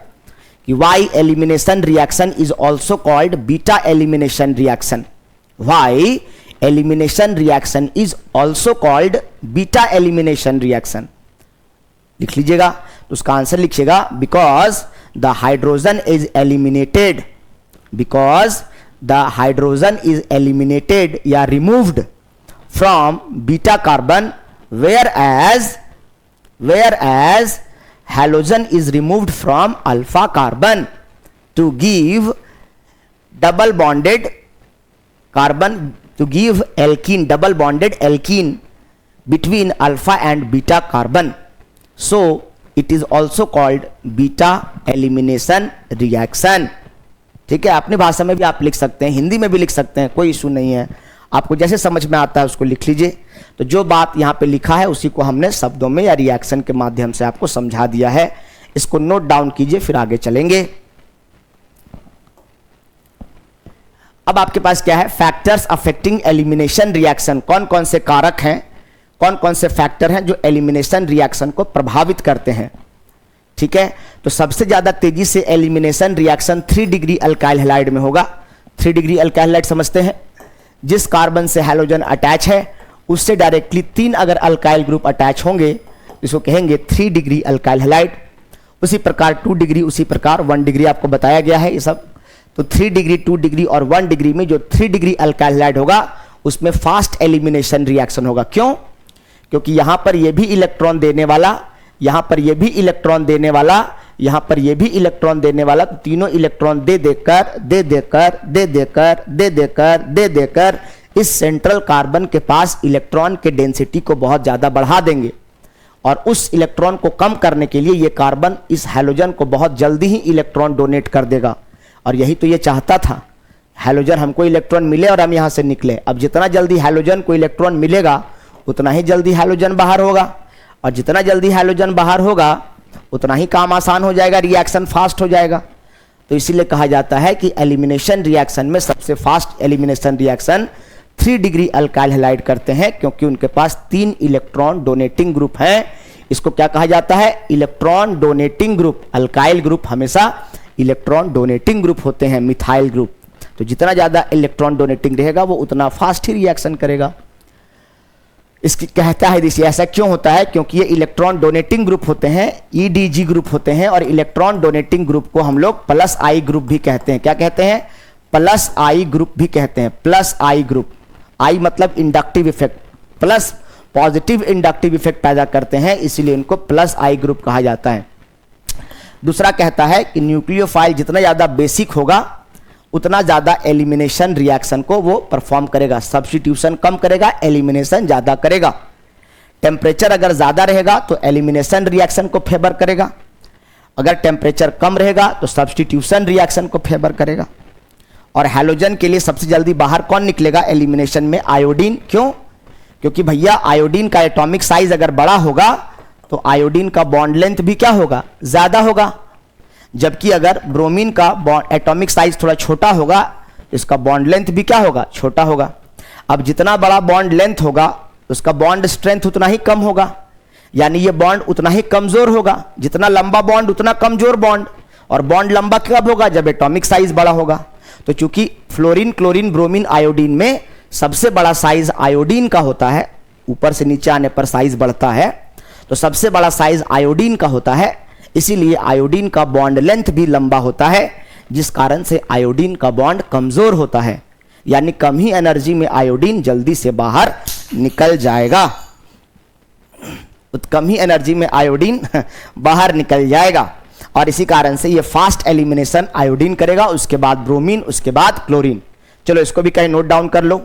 कि why elimination reaction is also called beta elimination reaction. Why elimination reaction is also called beta elimination reaction. लिख लीजिएगा, तो उसका आंसर लिखिएगा because the hydrogen is eliminated, because the hydrogen is eliminated या removed from beta carbon, whereas halogen is removed from alpha carbon to give double bonded carbon, to give alkene, double bonded alkene between alpha and beta carbon. So it is also called beta elimination reaction. ठीक है, अपनी भाषा में भी आप लिख सकते हैं, हिंदी में भी लिख सकते हैं, कोई इशू नहीं है। आपको जैसे समझ में आता है उसको लिख लीजिए। तो जो बात यहाँ पे लिखा है उसी को हमने शब्दों में या रिएक्शन के माध्यम से आपको समझा दिया है। इसको नोट डाउन कीजिए, फिर आगे चलेंगे। अब आपके पास क्या है? Factors affecting elimination reaction. कौन कौन से कारक हैं, कौन कौन से फैक्टर हैं जो एलिमिनेशन रिएक्शन को प्रभावित करते हैं? ठीक है, तो सबसे ज्यादा तेजी से elimination reaction 3 degree alkyl halide में होगा। 3 डिग्री अल्काइल हैलाइड समझते हैं, जिस कार्बन से हैलोजन अटैच है उससे डायरेक्टली 3 अगर अल्काइल ग्रुप अटैच होंगे इसको कहेंगे 3 डिग्री अल्काइल हैलाइड। उसी प्रकार 2 डिग्री, उसी प्रकार 1 डिग्री आपको बताया गया है ये सब। तो 3 डिग्री, 2 डिग्री और 1 डिग्री में जो 3 डिग्री अल्काइल हैलाइड होगा उसमें फास्ट एलिमिनेशन रिएक्शन होगा। क्यों? क्योंकि यहां पर ये भी इलेक्ट्रॉन देने वाला, यहां पर ये भी इलेक्ट्रॉन देने वाला, यहां पर ये भी इलेक्ट्रॉन देने वाला, तो तीनों इलेक्ट्रॉन दे देकर इस सेंट्रल कार्बन के पास इलेक्ट्रॉन के डेंसिटी को बहुत ज्यादा बढ़ा देंगे। और उस इलेक्ट्रॉन को कम करने के लिए ये कार्बन इस हैलोजन को बहुत जल्दी ही इलेक्ट्रॉन डोनेट कर देगा। और यही तो ये चाहता था, हैलोजन हमको इलेक्ट्रॉन मिले और हम यहां से निकले। अब जितना जल्दी हैलोजन को इलेक्ट्रॉन मिलेगा उतना ही जल्दी हैलोजन बाहर होगा, और जितना जल्दी हैलोजन बाहर होगा उतना ही काम आसान हो जाएगा, रिएक्शन फास्ट हो जाएगा। तो इसीलिए कहा जाता है कि एलिमिनेशन रिएक्शन में सबसे fast elimination reaction 3 degree alkyl halide करते हैं, क्योंकि उनके पास 3 इलेक्ट्रॉन डोनेटिंग ग्रुप हैं। इसको क्या कहा जाता है? Electron donating group. Alkyl group हमेशा इलेक्ट्रॉन डोनेटिंग ग्रुप होते हैं, मिथाइल ग्रुप। तो जितना ज्यादा इलेक्ट्रॉन डोनेटिंग रहेगा वो उतना फास्ट ही रिएक्शन करेगा। इसकी कहता है दिस, ऐसा क्यों होता है? क्योंकि ये इलेक्ट्रॉन डोनेटिंग ग्रुप होते हैं, ईडीजी ग्रुप होते हैं, और इलेक्ट्रॉन डोनेटिंग ग्रुप को हम लोग प्लस आई ग्रुप भी कहते हैं। क्या कहते हैं? प्लस आई ग्रुप भी कहते हैं। प्लस आई ग्रुप, आई मतलब inductive effect, plus positive inductive effect पैदा करते हैं, इसीलिए इनको प्लस आई ग्रुप कहा जाता है। दूसरा कहता है कि न्यूक्लियोफाइल जितना ज्यादा बेसिक होगा उतना ज्यादा एलिमिनेशन रिएक्शन को वो परफॉर्म करेगा, सब्स्टिट्यूशन कम करेगा, एलिमिनेशन ज्यादा करेगा। टेम्परेचर अगर ज्यादा रहेगा तो एलिमिनेशन रिएक्शन को फेवर करेगा, अगर टेम्परेचर कम रहेगा तो सब्स्टिट्यूशन रिएक्शन को फेवर करेगा। और हैलोजन के लिए सबसे जल्दी बाहर कौन निकलेगा एलिमिनेशन में? आयोडीन। क्यों? क्योंकि भैया आयोडीन का एटॉमिक साइज अगर बड़ा होगा तो आयोडीन का बॉन्ड लेंथ भी क्या होगा? ज्यादा होगा। जबकि अगर ब्रोमीन का एटॉमिक साइज थोड़ा छोटा होगा तो इसका बॉन्ड लेंथ भी क्या होगा? छोटा होगा। अब जितना बड़ा बॉन्ड लेंथ होगा उसका बॉन्ड स्ट्रेंथ उतना ही कम होगा, यानी ये बॉन्ड उतना ही कमजोर होगा। जितना लंबा बॉन्ड उतना कमजोर बॉन्ड, और बॉन्ड लंबा कब होगा? जब एटॉमिक साइज बड़ा होगा। तो चूंकि फ्लोरीन, क्लोरीन, ब्रोमीन, आयोडीन में सबसे बड़ा साइज आयोडीन का होता है, ऊपर से नीचे आने पर साइज बढ़ता है, तो सबसे बड़ा साइज आयोडीन का होता है, इसीलिए आयोडीन का बॉन्ड लेंथ भी लंबा होता है, जिस कारण से आयोडीन का बॉन्ड कमजोर होता है, यानी कम ही एनर्जी में आयोडीन जल्दी से बाहर निकल जाएगा। कम ही एनर्जी में आयोडीन बाहर निकल जाएगा। और इसी कारण से ये फास्ट एलिमिनेशन आयोडीन करेगा, उसके बाद ब्रोमीन, उसके बाद क्लोरीन। चलो इसको भी कहीं नोट डाउन कर लो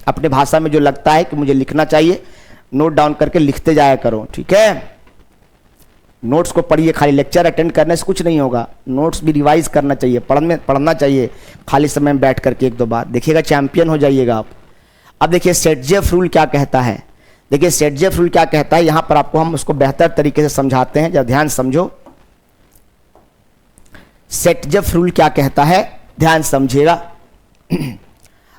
अपने भाषा में जो लगता है कि मुझे लिखना चाहिए, नोट डाउन करके लिखते जाया करो, ठीक है। नोट्स को पढ़िए, खाली लेक्चर अटेंड करने से कुछ नहीं होगा, नोट्स भी रिवाइज करना चाहिए, पढ़ना चाहिए खाली समय में बैठ करके 1-2 बार, देखिएगा चैंपियन हो जाइएगा आप। अब देखिए सेटजेफ रूल क्या कहता है, देखिए सेटजेफ रूल क्या कहता है, यहां पर आपको हम उसको बेहतर तरीके से समझाते हैं, जब ध्यान समझो। सेटजेफ रूल क्या कहता है, ध्यान समझिएगा।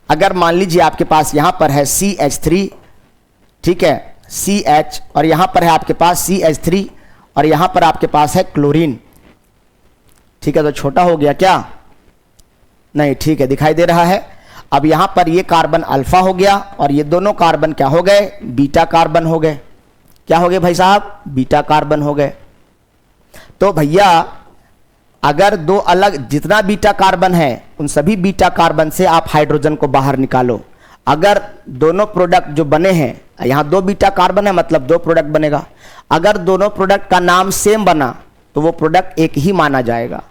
अगर मान लीजिए आपके पास यहां पर है CH3, ठीक है, CH, और यहां पर है आपके पास CH3, और यहां पर आपके पास है क्लोरीन, ठीक है। तो छोटा हो गया क्या, नहीं, ठीक है, दिखाई दे रहा है। अब यहां पर ये कार्बन अल्फा हो गया और ये दोनों कार्बन क्या हो गए, बीटा कार्बन हो गए। क्या हो गए भाई साहब, बीटा कार्बन हो गए। तो भैया अगर दो अलग, जितना बीटा कार्बन है उन सभी बीटा कार्बन से आप हाइड्रोजन को बाहर निकालो। अगर दोनों प्रोडक्ट जो बने हैं, यहां 2 बीटा कार्बन है मतलब 2 प्रोडक्ट बनेगा। अगर दोनों प्रोडक्ट का नाम सेम बना तो वो प्रोडक्ट एक ही माना जाएगा।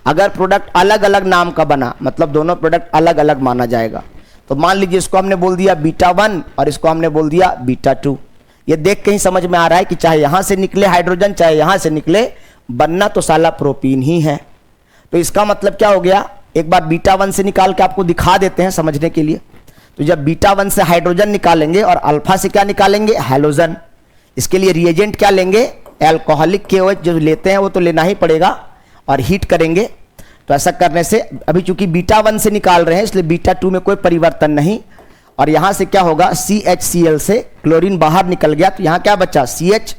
अगर प्रोडक्ट अलग अलग नाम का बना मतलब दोनों प्रोडक्ट अलग अलग माना जाएगा। तो मान लीजिए इसको हमने बोल दिया बीटा 1 और इसको हमने बोल दिया बीटा 2। ये देख के ही समझ में आ रहा है कि चाहे यहां से निकले हाइड्रोजन चाहे यहां से निकले, बनना तो साला प्रोपीन ही है। तो इसका मतलब क्या हो गया, एक बार बीटा 1 से निकाल के आपको दिखा देते हैं समझने के लिए। तो जब बीटा 1 से हाइड्रोजन निकालेंगे और अल्फा से क्या निकालेंगे, हैलोजन। इसके लिए रिएजेंट क्या लेंगे, एल्कोहलिक KOH जो लेते हैं वो तो लेना ही पड़ेगा, और हीट करेंगे। तो ऐसा करने से अभी चूंकि बीटा 1 से निकाल रहे हैं इसलिए बीटा 2 में कोई परिवर्तन नहीं, और यहां से क्या होगा, CHCl से क्लोरीन बाहर निकल गया तो यहां क्या बचा, CH,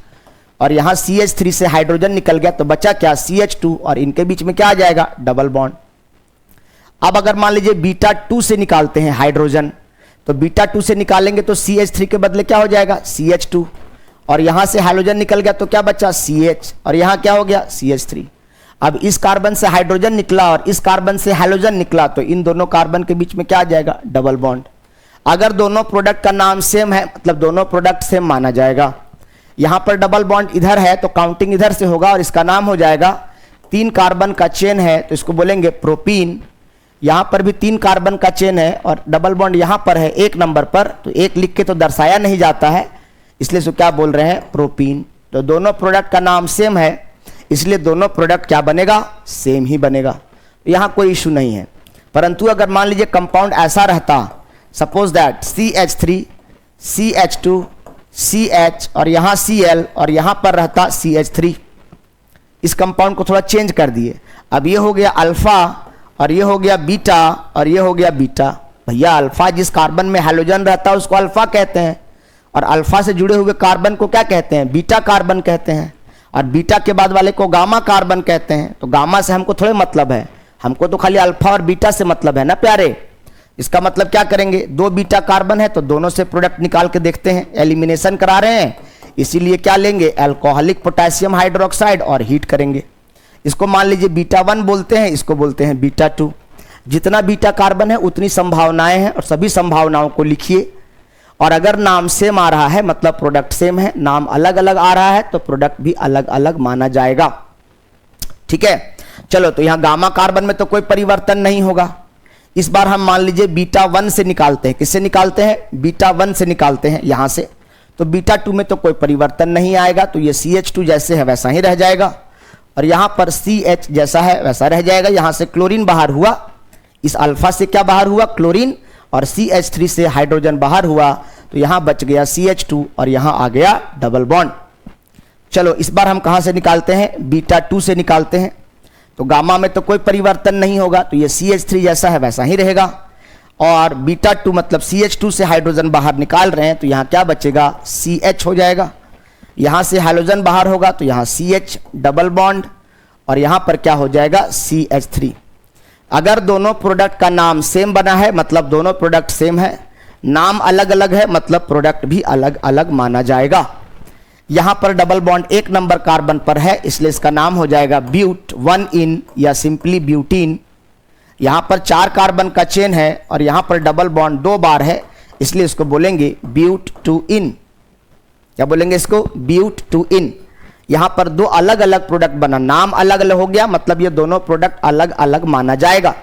और यहां CH3 से हाइड्रोजन निकल गया तो बचा क्या, CH2, और इनके बीच में क्या आ जाएगा, डबल बॉन्ड। अब अगर मान लीजिए बीटा 2 से निकालते हैं हाइड्रोजन, तो बीटा 2 से निकालेंगे तो CH3 के बदले क्या हो जाएगा, CH2, और यहां से हाइड्रोजन निकल गया तो क्या बचा, CH, और यहां क्या हो गया, CH3। अब इस कार्बन से हाइड्रोजन निकला और इस कार्बन से हाइड्रोजन निकला तो इन दोनों कार्बन के बीच में क्या आ जाएगा, डबल बॉन्ड। अगर दोनों प्रोडक्ट का नाम सेम है मतलब दोनों प्रोडक्ट सेम माना जाएगा। यहां पर डबल बॉन्ड इधर है तो काउंटिंग इधर से होगा और इसका नाम हो जाएगा, 3 कार्बन का चेन है तो इसको बोलेंगे प्रोपीन। यहां पर भी 3 कार्बन का चेन है और डबल बॉन्ड यहां पर है 1 नंबर पर, तो 1 लिख के तो दर्शाया नहीं जाता है, इसलिए इसको क्या बोल रहे हैं, प्रोपीन। तो दोनों प्रोडक्ट का नाम सेम है इसलिए दोनों प्रोडक्ट क्या बनेगा, सेम ही बनेगा, यहां कोई इशू नहीं है। परंतु अगर मान लीजिए कंपाउंड ऐसा रहता, suppose that CH3, CH2, CH और यहां Cl और यहां पर रहता CH3, इस कंपाउंड को थोड़ा चेंज कर दिए। अब ये हो गया अल्फा और ये हो गया बीटा और ये हो गया बीटा। भैया अल्फा जिस कार्बन में हाइड्रोजन रहता है उसको अल्फा कहते हैं, और अल्फा से जुड़े हुए कार्बन को क्या कहते हैं, बीटा कार्बन कहते हैं, और बीटा के बाद वाले को गामा कार्बन कहते हैं। तो गामा से हमको थोड़े मतलब है, हमको तो खाली अल्फा और बीटा से मतलब है ना प्यारे। इसका मतलब क्या करेंगे, 2 बीटा कार्बन है तो दोनों से प्रोडक्ट निकाल के देखते हैं, एलिमिनेशन करा रहे हैं, इसीलिए क्या लेंगे, अल्कोहलिक पोटेशियम हाइड्रोक्साइड, और हीट करेंगे। इसको मान लीजिए बीटा 1 बोलते हैं, इसको बोलते हैं बीटा 2। जितना बीटा कार्बन है उतनी संभावनाएं हैं और सभी संभावनाओं को लिखिए। और अगर नाम सेम आ रहा है मतलब प्रोडक्ट सेम है, नाम अलग अलग आ रहा है तो प्रोडक्ट भी अलग अलग माना जाएगा, ठीक है। चलो तो यहां गामा कार्बन में तो कोई परिवर्तन नहीं होगा। इस बार हम मान लीजिए बीटा 1 से निकालते हैं, किससे निकालते हैं, बीटा 1 से निकालते हैं यहां से, तो बीटा 2 में तो कोई परिवर्तन नहीं आएगा, तो ये CH2 जैसे है वैसा ही रह जाएगा, और यहां पर CH जैसा है वैसा रह जाएगा। यहां से क्लोरीन बाहर हुआ, इस अल्फा से क्या बाहर हुआ, क्लोरीन, और CH3 से हाइड्रोजन बाहर हुआ, तो यहां बच गया CH2 और यहां आ गया डबल बॉन्ड। चलो इस बार हम कहां से निकालते हैं, बीटा 2 से निकालते हैं, तो गामा में तो कोई परिवर्तन नहीं होगा, तो ये CH3 जैसा है वैसा ही रहेगा, और बीटा 2 मतलब CH2 से हाइड्रोजन बाहर निकाल रहे हैं तो यहां क्या बचेगा, CH हो जाएगा। यहां से हाइड्रोजन बाहर होगा तो यहां CH डबल बॉन्ड, और यहां पर क्या हो जाएगा, CH3। अगर दोनों प्रोडक्ट का नाम सेम बना है मतलब दोनों प्रोडक्ट सेम है, नाम अलग अलग है मतलब प्रोडक्ट भी अलग अलग माना जाएगा। यहां पर डबल बॉन्ड 1 नंबर कार्बन पर है इसलिए इसका नाम हो जाएगा ब्यूट 1 इन या सिंपली ब्यूटीन। यहां पर 4 कार्बन का चेन है और यहां पर डबल बॉन्ड 2 बार है इसलिए इसको बोलेंगे ब्यूट 2 इन। क्या बोलेंगे इसको, ब्यूट 2 इन। यहां पर दो अलग अलग प्रोडक्ट बना, नाम अलग अलग हो गया, मतलब ये दोनों प्रोडक्ट अलग अलग माना जाएगा।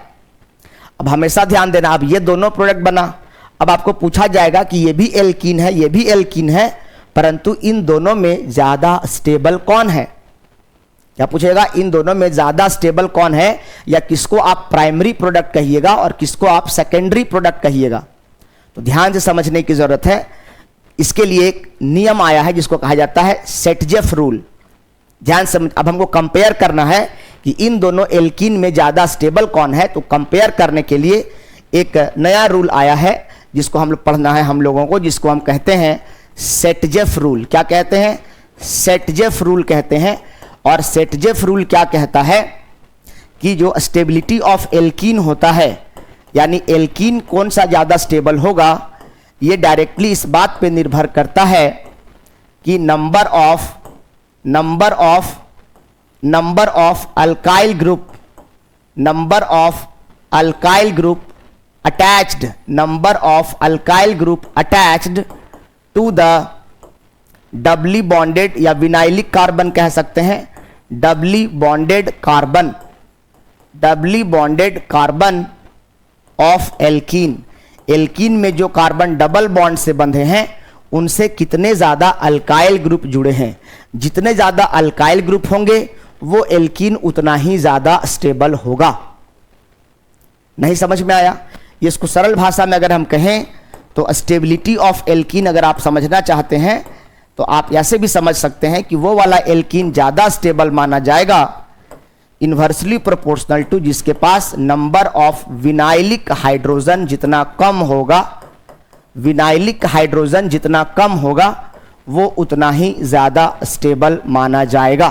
अब हमेशा ध्यान देना, अब ये दोनों प्रोडक्ट बना, अब आपको पूछा जाएगा कि ये भी एल्कीन है, ये भी एल्कीन है, परंतु इन दोनों में ज्यादा स्टेबल कौन है? क्या पूछेगा? इन दोनों में ज्यादा स्टेबल कौन है, या किसको आप प्राइमरी प्रोडक्ट कहिएगा और किसको आप सेकेंडरी प्रोडक्ट कहिएगा। तो ध्यान से समझने की जरूरत है। इसके लिए एक नियम आया है जिसको कहा जाता है सेटजेफ रूल। ध्यान समझ, अब हमको कंपेयर करना है कि इन दोनों एल्कीन में ज्यादा स्टेबल कौन है। तो कंपेयर करने के लिए एक नया रूल आया है जिसको हम लोग पढ़ना है हम लोगों को, जिसको हम कहते हैं सेटजेफ रूल। क्या कहते हैं? सेटजेफ रूल कहते हैं। और सेटजेफ रूल क्या कहता है कि जो स्टेबिलिटी ऑफ एल्कीन होता है, यानी एल्कीन कौन सा ज्यादा स्टेबल होगा, ये डायरेक्टली इस बात पे निर्भर करता है कि number of alkyl group attached to the doubly bonded, या विनाइलिक कार्बन कह सकते हैं, doubly bonded carbon of alkene. Alkene में जो कार्बन डबल बॉन्ड से बंधे हैं उनसे कितने ज्यादा अल्काइल ग्रुप जुड़े हैं। जितने ज्यादा अल्काइल ग्रुप होंगे वो एल्कीन उतना ही ज्यादा स्टेबल होगा। नहीं समझ में आया? ये इसको सरल भाषा में अगर हम कहें तो स्टेबिलिटी ऑफ एल्कीन अगर आप समझना चाहते हैं तो आप ऐसे भी समझ सकते हैं कि वो वाला एल्कीन ज्यादा स्टेबल माना जाएगा इन्वर्सली प्रोपोर्शनल टू जिसके पास नंबर ऑफ विनाइलिक हाइड्रोजन जितना कम होगा, विनाइलिक हाइड्रोजन जितना कम होगा वो उतना ही ज्यादा स्टेबल माना जाएगा।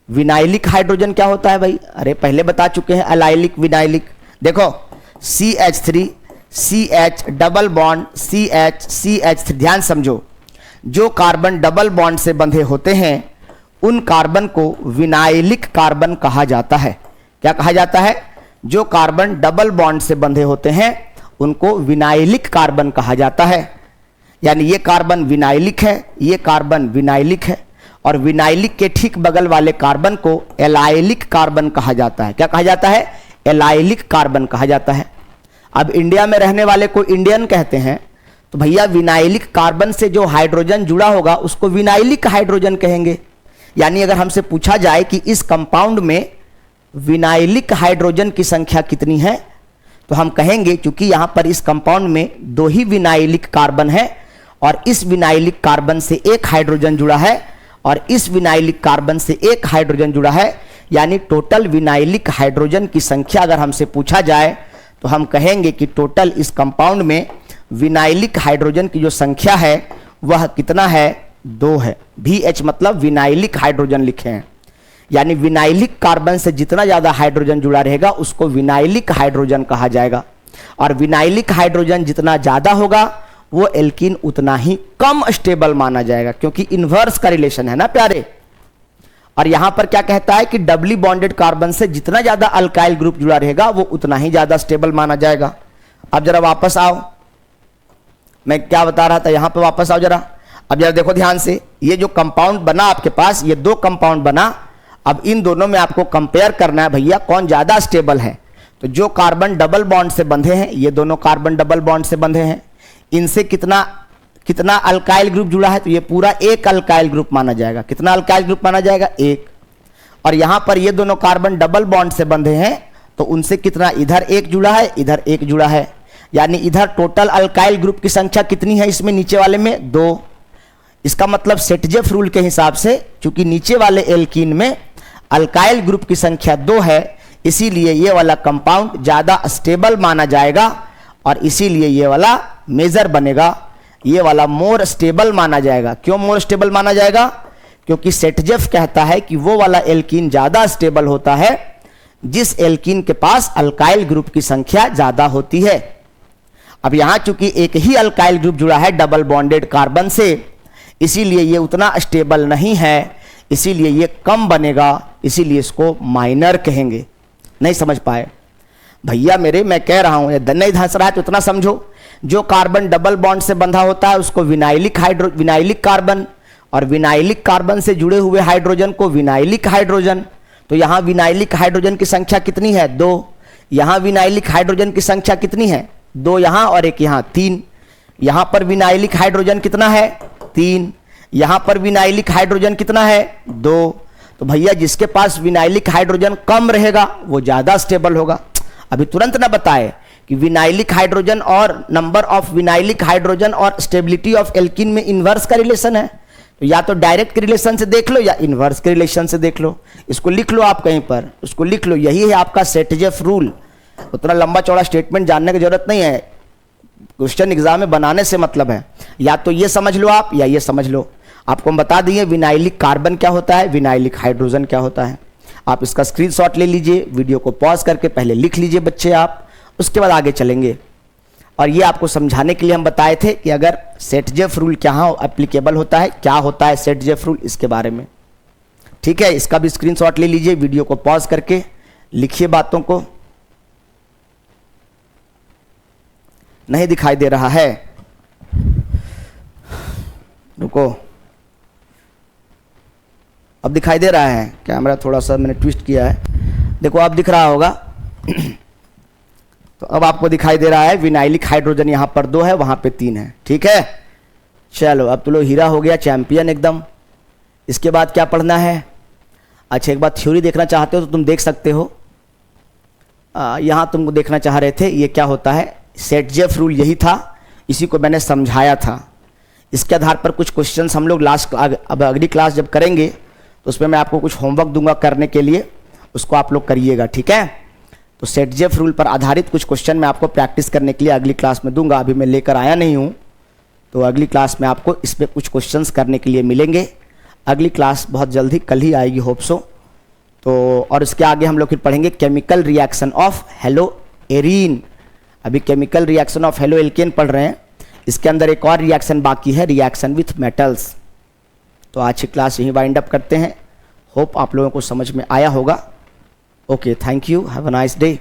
विनाइलिक हाइड्रोजन क्या होता है भाई? अरे पहले बता चुके हैं, अलाइलिक विनाइलिक। देखो CH3 CH double bond CH3। ध्यान समझो, जो कार्बन डबल बॉन्ड से बंधे होते हैं उन कार्बन को विनाइलिक कार्बन कहा जाता है। क्या कहा जाता है? जो कार्बन डबल बॉन्ड से बंधे होते हैं उनको विनाइलिक कार्बन कहा जाता है। यानी ये कार्बन विनाइलिक है, ये कार्बन विनाइलिक है, और विनाइलिक के ठीक बगल वाले कार्बन को एलाइलिक कार्बन कहा जाता है। क्या कहा जाता है? एलाइलिक कार्बन कहा जाता है। अब इंडिया में रहने वाले को इंडियन कहते हैं, तो भैया विनाइलिक कार्बन से जो हाइड्रोजन जुड़ा होगा उसको विनाइलिक हाइड्रोजन कहेंगे। यानी अगर हमसे पूछा जाए कि इस कंपाउंड में विनाइलिक हाइड्रोजन की संख्या कितनी है, तो हम कहेंगे क्योंकि यहां पर इस कंपाउंड में दो ही विनाइलिक कार्बन है और इस विनाइलिक कार्बन से एक हाइड्रोजन जुड़ा है और इस विनाइलिक कार्बन से एक हाइड्रोजन जुड़ा है, यानी टोटल विनाइलिक हाइड्रोजन की संख्या अगर हमसे पूछा जाए तो हम कहेंगे कि टोटल इस कंपाउंड में विनाइलिक हाइड्रोजन की जो संख्या है वह कितना है? 2 है। VH मतलब विनाइलिक हाइड्रोजन लिखे हैं। यानी विनाइलिक कार्बन से जितना ज्यादा हाइड्रोजन जुड़ा रहेगा उसको विनाइलिक हाइड्रोजन कहा जाएगा, और विनाइलिक हाइड्रोजन जितना ज्यादा होगा वो एल्कीन उतना ही कम स्टेबल माना जाएगा, क्योंकि इन्वर्स का रिलेशन है ना प्यारे। और यहां पर क्या कहता है कि डबली बॉन्डेड कार्बन से जितना ज्यादा अल्काइल ग्रुप जुड़ा रहेगा वो उतना ही ज्यादा स्टेबल माना जाएगा। अब जरा वापस आओ, मैं क्या बता रहा था, यहां पे वापस आओ जरा। अब जरा देखो ध्यान से, ये जो कंपाउंड बना आपके पास, ये 2 कंपाउंड बना। अब इन दोनों में आपको कंपेयर करना है भैया कौन ज्यादा स्टेबल है। तो जो कार्बन डबल बॉन्ड से बंधे हैं, ये दोनों कार्बन डबल बॉन्ड से बंधे हैं, इनसे कितना अल्काइल ग्रुप जुड़ा है, तो ये पूरा एक अल्काइल ग्रुप माना जाएगा। कितना अल्काइल ग्रुप माना जाएगा? 1। और यहां पर ये दोनों कार्बन डबल बॉन्ड से बंधे हैं तो उनसे कितना, इधर 1 जुड़ा है, इधर 1 जुड़ा है, यानी इधर टोटल अल्काइल ग्रुप की संख्या कितनी है इसमें, नीचे वाले में 2। इसका मतलब सेटजेफ रूल के हिसाब से चूंकि नीचे वाले एल्कीन में अल्काइल ग्रुप की संख्या 2 है, इसीलिए ये वाला कंपाउंड ज्यादा स्टेबल माना जाएगा और इसीलिए ये वाला मेजर बनेगा, ये वाला मोर स्टेबल माना जाएगा। क्यों मोर स्टेबल माना जाएगा? क्योंकि सेटजेफ कहता है कि वो वाला एल्कीन ज्यादा स्टेबल होता है जिस एल्कीन के पास अल्काइल ग्रुप की संख्या ज्यादा होती है। अब यहां चूंकि एक ही अल्काइल ग्रुप जुड़ा है डबल बॉन्डेड कार्बन से, इसीलिए ये उतना स्टेबल नहीं है, इसीलिए ये कम बनेगा, इसीलिए इसको माइनर कहेंगे। नहीं समझ पाए भैया मेरे? मैं कह रहा हूं, नहीं धंस रहा है तो उतना समझो। जो कार्बन डबल बॉन्ड से बंधा होता है उसको विनाइलिक कार्बन, और विनाइलिक कार्बन से जुड़े हुए हाइड्रोजन को विनाइलिक हाइड्रोजन। तो यहाँ विनाइलिक हाइड्रोजन की संख्या कितनी है? 2। यहाँ विनाइलिक हाइड्रोजन की संख्या कितनी है? 2 यहाँ और 1 यहाँ, 3। यहाँ पर विनाइलिक हाइड्रोजन कितना है? 3। यहाँ पर विनाइलिक हाइड्रोजन कितना है? 2। तो भैया जिसके पास विनाइलिक हाइड्रोजन कम रहेगा वो ज़्यादा स्टेबल होगा। अभी तुरंत ना बताए कि विनाइलिक हाइड्रोजन और नंबर ऑफ विनाइलिक हाइड्रोजन और स्टेबिलिटी ऑफ एल्कीन में इन्वर्स का रिलेशन है। तो या तो डायरेक्ट रिलेशन से देख लो या इन्वर्स के रिलेशन से देख लो। इसको लिख लो आप कहीं पर, उसको लिख लो, यही है आपका सेटजेफ रूल। उतना लंबा चौड़ा स्टेटमेंट जानने की जरूरत नहीं है, क्वेश्चन एग्जाम में बनाने से मतलब है। या तो ये समझ लो आप या ये समझ लो। आपको हम बता दिए विनाइलिक कार्बन क्या होता है, विनाइलिक हाइड्रोजन क्या होता है। आप इसका स्क्रीनशॉट ले लीजिए, वीडियो को पॉज करके पहले लिख लीजिए बच्चे आप, उसके बाद आगे चलेंगे। और ये आपको समझाने के लिए हम बताए थे कि अगर सेटजेफ रूल क्या एप्लीकेबल होता है, क्या होता है सेटजेफ रूल, इसके बारे में। ठीक है, इसका भी स्क्रीनशॉट ले लीजिए, वीडियो को पॉज करके लिखिए बातों को। नहीं दिखाई दे रहा है, रुको, अब दिखाई दे रहा है। कैमरा थोड़ा सा मैंने ट्विस्ट किया है, देखो अब दिख रहा होगा। तो अब आपको दिखाई दे रहा है विनाइलिक हाइड्रोजन यहाँ पर 2 है, वहाँ पे 3 है। ठीक है, चलो अब तो लो हीरा हो गया, चैंपियन एकदम। इसके बाद क्या पढ़ना है? अच्छा, एक बात थ्योरी देखना चाहते हो तो तुम देख सकते हो। यहाँ तुमको देखना चाह रहे थे ये क्या होता है, सेटजेफ रूल यही था, इसी को मैंने समझाया था। इसके आधार पर कुछ क्वेश्चंस हम लोग अब अगली क्लास जब करेंगे तो उसमें मैं आपको कुछ होमवर्क दूंगा करने के लिए, उसको आप लोग करिएगा। ठीक है, तो सेटजेफ रूल पर आधारित कुछ क्वेश्चन मैं आपको प्रैक्टिस करने के लिए अगली क्लास में दूंगा। अभी मैं लेकर आया नहीं हूँ, तो अगली क्लास में आपको इस पर कुछ क्वेश्चंस करने के लिए मिलेंगे। अगली क्लास बहुत जल्दी कल ही आएगी, होप सो। तो और इसके आगे हम लोग फिर पढ़ेंगे chemical reaction of haloarene. अभी chemical reaction of haloalkane पढ़ रहे हैं, इसके अंदर एक और रिएक्शन बाकी है, रिएक्शन विथ मेटल्स। तो आज की क्लास यहीं वाइंड अप करते हैं। होप आप लोगों को समझ में आया होगा। Okay, thank you, have a nice day.